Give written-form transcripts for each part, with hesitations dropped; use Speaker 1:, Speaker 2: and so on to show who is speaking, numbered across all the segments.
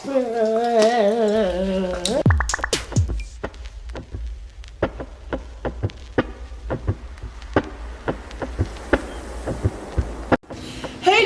Speaker 1: Hey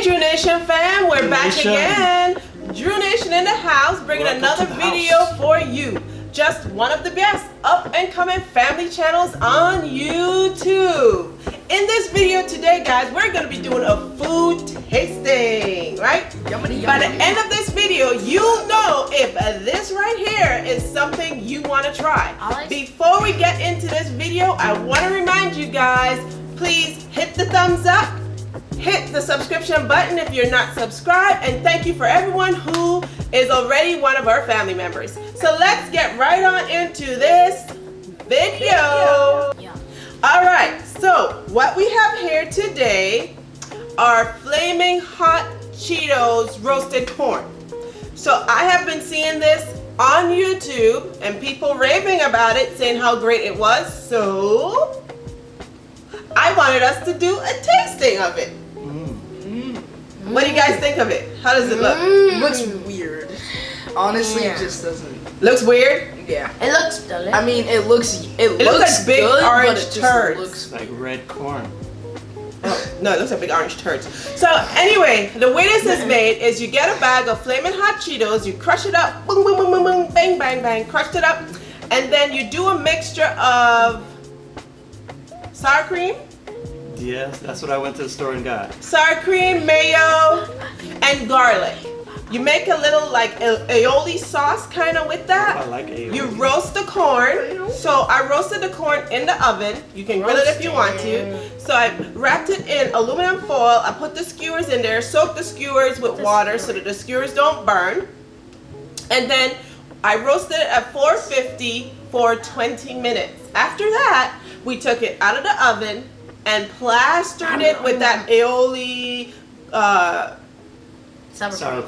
Speaker 1: Drew Nation fam, we're back again. Drew Nation in the house, bringing another video for you. Just one of the best up and coming family channels on YouTube. In this video today, guys, we're going to be doing a food tasting, right? Yummy, yummy. By the end of this video, you'll know if this right here is something you want to try. Before we get into this video, I want to remind you guys, please hit the thumbs up. Hit the subscription button if you're not subscribed, and thank you for everyone who is already one of our family members. So let's get right on into this video. Alright, so what we have here today are Flaming Hot Cheetos roasted corn. So I have been seeing this on YouTube and people raving about it, saying how great it was, so I wanted us to do a tasting of it. What do you guys think of it? How does it look?
Speaker 2: Looks weird. Honestly, it just doesn't.
Speaker 1: Looks weird?
Speaker 2: Yeah.
Speaker 3: It looks delicious.
Speaker 2: I mean, it looks
Speaker 1: like big
Speaker 2: good,
Speaker 1: orange
Speaker 2: but it
Speaker 1: turds.
Speaker 2: just looks
Speaker 4: like red corn.
Speaker 1: Oh, no, it looks like big orange turds. So anyway, the way this is made is you get a bag of Flamin' Hot Cheetos, you crush it up, boom, boom, boom, boom, boom, bang, bang, bang, crushed it up, and then you do a mixture of sour cream.
Speaker 4: Yes, that's what I went to the store and got.
Speaker 1: Sour cream, mayo, and garlic. You make a little like aioli sauce kind of with that.
Speaker 4: I like aioli.
Speaker 1: You roast the corn. So I roasted the corn in the oven. You can grill it if you want to. So I wrapped it in aluminum foil. I put the skewers in there, soak the skewers with water so that the skewers don't burn. And then I roasted it at 450 for 20 minutes. After that, we took it out of the oven and plastered it with that aioli sour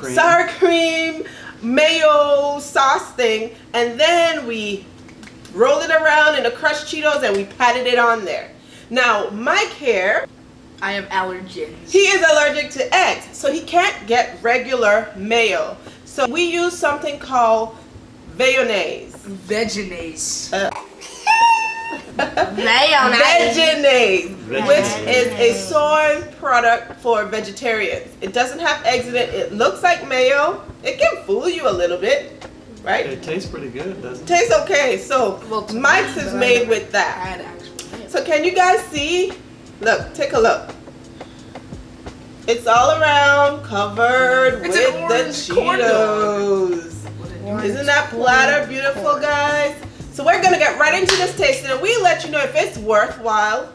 Speaker 1: cream, mayo sauce thing, and then we rolled it around in the crushed Cheetos and we patted it on there. Now, Mike here,
Speaker 2: I have allergens.
Speaker 1: he is allergic to eggs, so he can't get regular mayo. So we use something called mayonnaise.
Speaker 2: Vegenaise.
Speaker 1: Vegenaise, which is a soy product for vegetarians. It doesn't have eggs in it. It looks like mayo. It can fool you a little bit, right?
Speaker 4: It tastes pretty good, doesn't it?
Speaker 1: Tastes okay. So Mike's is made with that. So can you guys see? Look, take a look. It's all around covered with the Cheetos. Isn't that platter beautiful, guys? So we're gonna get right into this tasting, and we'll let you know if it's worthwhile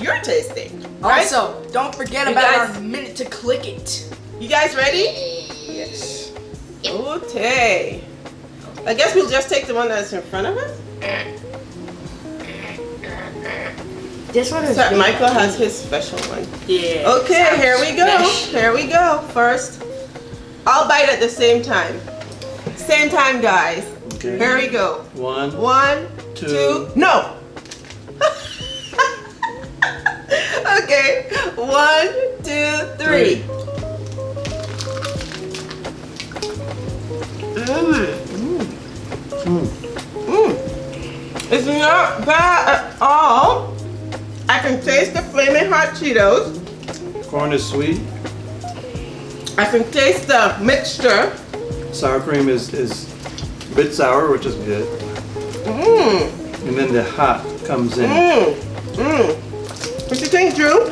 Speaker 1: your tasting. Right?
Speaker 2: Also, don't forget about our minute to click it.
Speaker 1: You guys ready?
Speaker 2: Yes.
Speaker 1: Okay. I guess we'll just take the one that's in front of us.
Speaker 3: This one is
Speaker 1: so Michael has his special one.
Speaker 2: Yeah.
Speaker 1: Okay, here we go. Here we go. First, I'll bite at the same time. Same time, guys.
Speaker 4: Okay.
Speaker 1: Here we go.
Speaker 4: One,
Speaker 1: two. No. Okay. 1, 2, 3. It's not bad at all. I can taste the Flamin' Hot Cheetos.
Speaker 4: corn is sweet.
Speaker 1: I can taste the mixture.
Speaker 4: Sour cream is a bit sour, which is good. And then the hot comes in.
Speaker 1: What you think, Drew?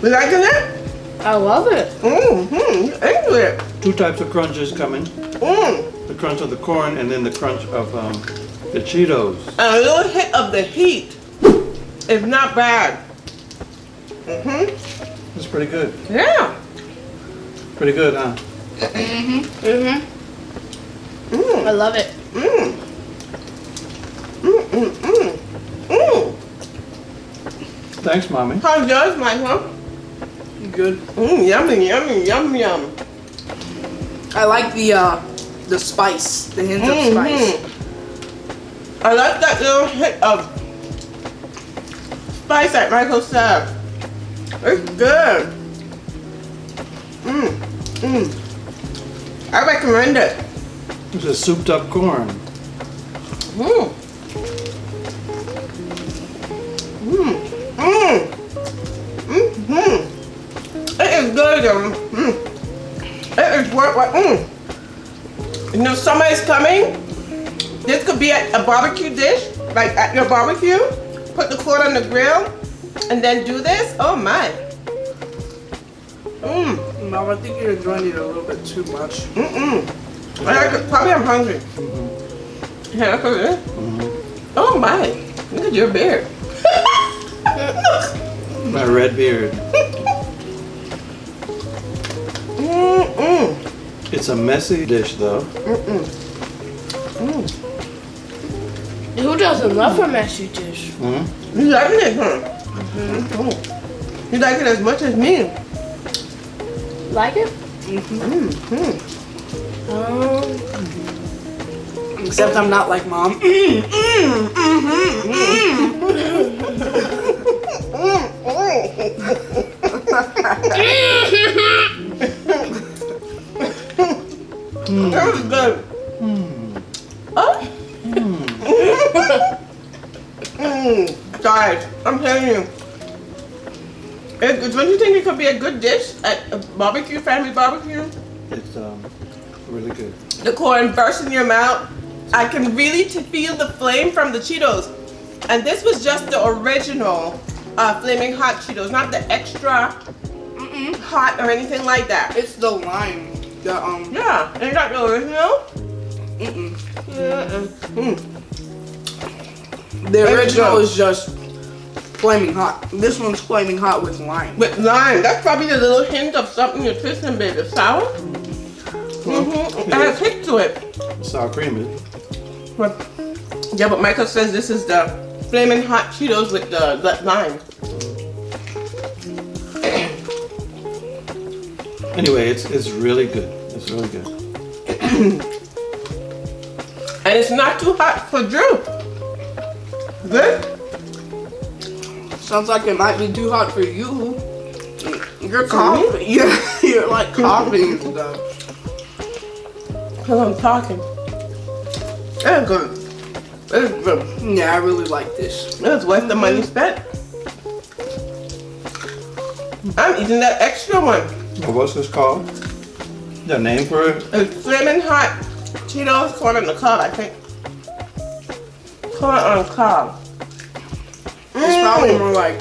Speaker 1: You liking it?
Speaker 3: I love it.
Speaker 1: You into it.
Speaker 4: Two types of crunches coming. The crunch of the corn and then the crunch of the Cheetos.
Speaker 1: And a little hit of the heat. It's not bad.
Speaker 4: It's pretty good.
Speaker 1: Yeah.
Speaker 4: Pretty good, huh?
Speaker 3: I love it.
Speaker 4: Thanks, Mommy.
Speaker 1: How's yours, Michael?
Speaker 2: Good.
Speaker 1: Yummy, yummy, yum, yum.
Speaker 2: I like the spice, the hint of spice.
Speaker 1: I like that little hit of spice that Michael said. It's good. I recommend it.
Speaker 4: It's a souped up corn.
Speaker 1: Mmm. Mmm. Mmm. Mmm. It is good. It is worth what. You know, summer is coming. This could be a barbecue dish, like at your barbecue. Put the corn on the grill, and then do this. Oh my. Mmm.
Speaker 2: Mom, I think you're enjoying it a little bit too much.
Speaker 1: Probably I'm hungry. Yeah, look at this. Oh my. Look at your beard.
Speaker 4: My red beard. It's a messy dish though.
Speaker 3: Who doesn't love a messy dish?
Speaker 1: You liking it, huh? You like it as much as me.
Speaker 3: Like it?
Speaker 2: Except I'm not like Mom.
Speaker 1: That was good. Oh. Guys, I'm telling you. Don't you think it could be a good dish at a barbecue, family barbecue?
Speaker 4: It's really good.
Speaker 1: The corn bursts in your mouth. I can really feel the flame from the Cheetos. And this was just the original flaming hot Cheetos, not the extra hot or anything like that.
Speaker 2: It's the lime.
Speaker 1: Yeah, ain't that the original?
Speaker 2: The original is just flaming hot. This one's flaming hot with lime.
Speaker 1: With lime. That's probably the little hint of something you're twisting, baby. Sour? It has kick to it.
Speaker 4: Sour cream is.
Speaker 1: Yeah, but Michael says this is the flaming hot Cheetos with the lime.
Speaker 4: Anyway, it's really good. It's really good.
Speaker 1: And it's not too hot for Drew. Good?
Speaker 2: Sounds like it might be too hot for you. You're coughing. You're like coughing and stuff.
Speaker 1: Because I'm talking. It's good. It's good.
Speaker 2: Yeah, I really like this.
Speaker 1: It's worth the money spent. I'm eating that extra one.
Speaker 4: What's this called? The name for it?
Speaker 1: It's flaming hot Cheetos corn on the cob, I think. Corn on the cob.
Speaker 2: It's probably more like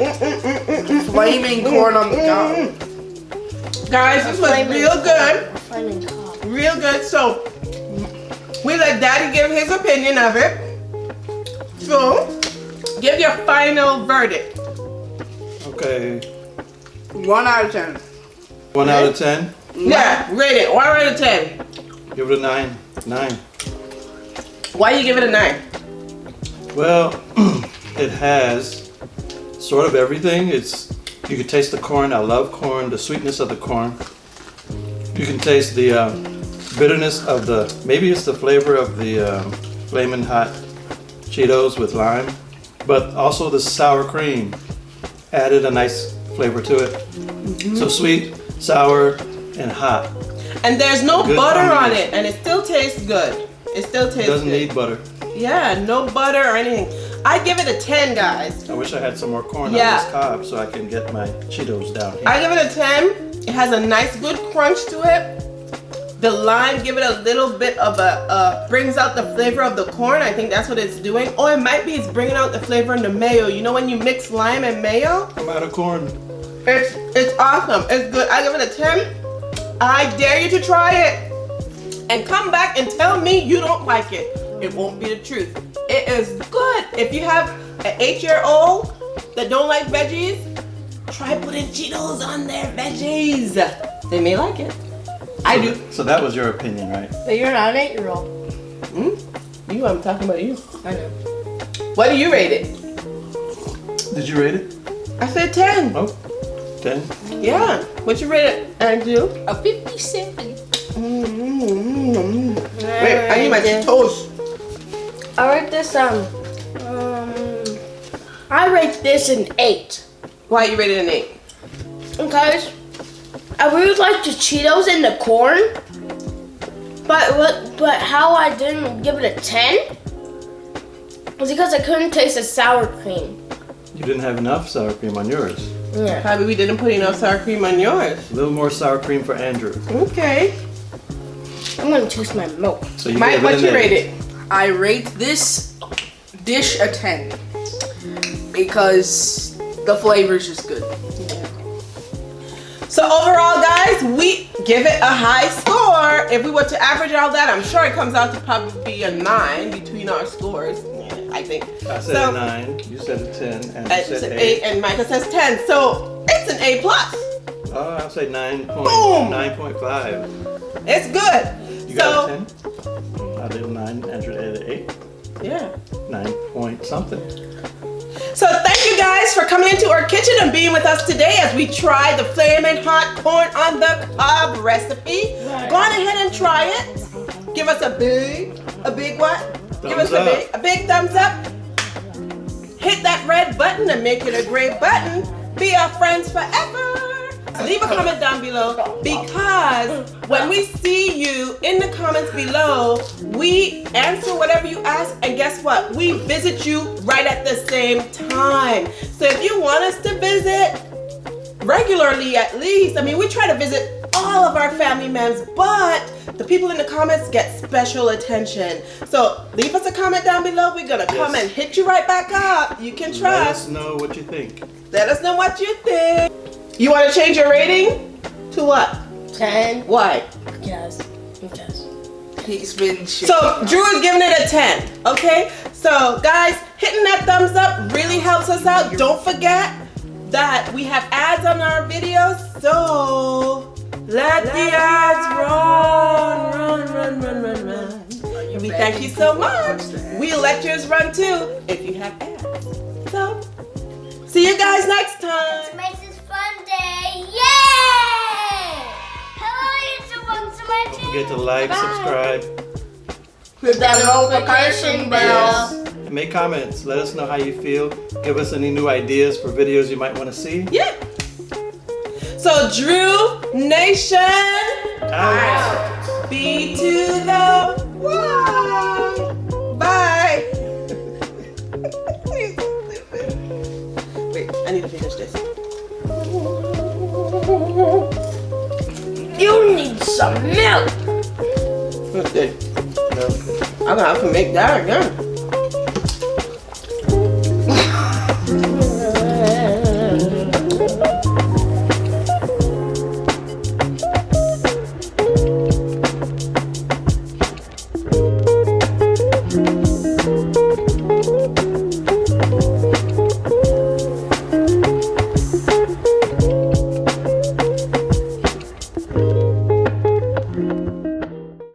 Speaker 2: flaming corn on the cob.
Speaker 1: Guys, this was real good.
Speaker 3: Flaming cob.
Speaker 1: Real good. So we let Daddy give his opinion of it. So give your final verdict.
Speaker 4: Okay.
Speaker 2: 1 out of 10.
Speaker 4: 1 out of 10?
Speaker 1: Yeah, rate it. 1 out of 10.
Speaker 4: Give it a 9. 9.
Speaker 1: Why you give it a 9?
Speaker 4: Well, it has sort of everything. You can taste the corn. I love corn. The sweetness of the corn. You can taste the bitterness of maybe it's the flavor of the flaming hot Cheetos with lime, but also the sour cream added a nice flavor to it. So sweet, sour, and hot.
Speaker 1: And there's no
Speaker 4: Good
Speaker 1: butter on
Speaker 4: combination.
Speaker 1: it, and it still tastes good. It still tastes
Speaker 4: It doesn't
Speaker 1: good.
Speaker 4: need butter.
Speaker 1: Yeah, no butter or anything. I give it a 10, guys.
Speaker 4: I wish I had some more corn
Speaker 1: Yeah.
Speaker 4: on this cob so I can get my Cheetos down here.
Speaker 1: I give it a 10. It has a nice, good crunch to it. The lime, give it a little bit of brings out the flavor of the corn. I think that's what it's doing. Or it might be it's bringing out the flavor in the mayo. You know when you mix lime and mayo?
Speaker 4: I'm out of corn.
Speaker 1: It's awesome. It's good. I give it a 10. I dare you to try it. And come back and tell me you don't like it. It won't be the truth. It is good. If you have an 8-year-old that don't like veggies, try putting Cheetos on their veggies. They may like it. I do.
Speaker 4: So that was your opinion, right?
Speaker 3: But you're not an 8-year-old.
Speaker 1: You, I'm talking about you.
Speaker 3: I know.
Speaker 1: What do you rate it?
Speaker 4: Did you rate it?
Speaker 1: I said 10.
Speaker 4: Oh, 10?
Speaker 1: Yeah. What you rate it, Andrew?
Speaker 3: A 57.
Speaker 1: Wait, I need my toast.
Speaker 3: I rate this I rate this an 8.
Speaker 1: Why you rated an 8?
Speaker 3: Because I really like the Cheetos and the corn. But how I didn't give it a 10 was because I couldn't taste the sour cream.
Speaker 4: You didn't have enough sour cream on yours.
Speaker 3: Yeah.
Speaker 1: Probably we didn't put enough sour cream on yours.
Speaker 4: A little more sour cream for Andrew.
Speaker 1: Okay.
Speaker 3: I'm gonna taste my milk.
Speaker 4: So you
Speaker 1: Mike,
Speaker 4: gave
Speaker 1: what
Speaker 4: it
Speaker 1: you
Speaker 4: an 8.
Speaker 1: rate it?
Speaker 2: I rate this dish a 10 because the flavor is just good.
Speaker 1: So overall, guys, we give it a high score. If we were to average all that, I'm sure it comes out to probably be a 9 between our scores. Yeah, I think.
Speaker 4: I said a 9. You said a 10. And you
Speaker 1: It's
Speaker 4: said
Speaker 1: an
Speaker 4: 8.
Speaker 1: 8 and Micah says 10. So it's an A+.
Speaker 4: Oh, I'll say 9.
Speaker 1: Boom!
Speaker 4: 9.5.
Speaker 1: It's good.
Speaker 4: You got a 10? I did a 9. Andrew did an 8.
Speaker 1: Yeah.
Speaker 4: 9 point something.
Speaker 1: So thank you guys for coming into our kitchen and being with us today as we try the Flamin' Hot Corn on the Cob recipe. Go on ahead and try it. Give us a big what? Give us a big thumbs up. Hit that red button and make it a great button. Be our friends forever. Leave a comment down below because when we see you in the comments below, we answer whatever you ask, and guess what? We visit you right at the same time. So if you want us to visit regularly at least, I mean, we try to visit all of our family members, but the people in the comments get special attention. So leave us a comment down below. We're gonna come and hit you right back up. You can
Speaker 4: Let
Speaker 1: trust.
Speaker 4: us know what you think.
Speaker 1: Let us know what you think. You want to change your rating to what?
Speaker 3: 10.
Speaker 1: Why?
Speaker 3: Yes.
Speaker 2: He's been
Speaker 1: So Drew is giving it a 10. Okay. So guys, hitting that thumbs up really helps us out. Don't forget that we have ads on our videos. So let the ads run. And we thank you so much. We'll let yours run too if you have ads. So see you guys next time.
Speaker 5: Makes this fun day. Yay! Hello, YouTube. Welcome to my channel.
Speaker 4: Don't forget to like, subscribe,
Speaker 2: Hit that notification bell.
Speaker 4: and make comments. Let us know how you feel. Give us any new ideas for videos you might want to see.
Speaker 1: Yeah. So Drew Nation,
Speaker 4: Out.
Speaker 1: B to the Y. Bye. Wait, I need to finish this.
Speaker 3: You need some milk.
Speaker 1: That's good.
Speaker 4: No.
Speaker 1: I'm gonna have to make that again.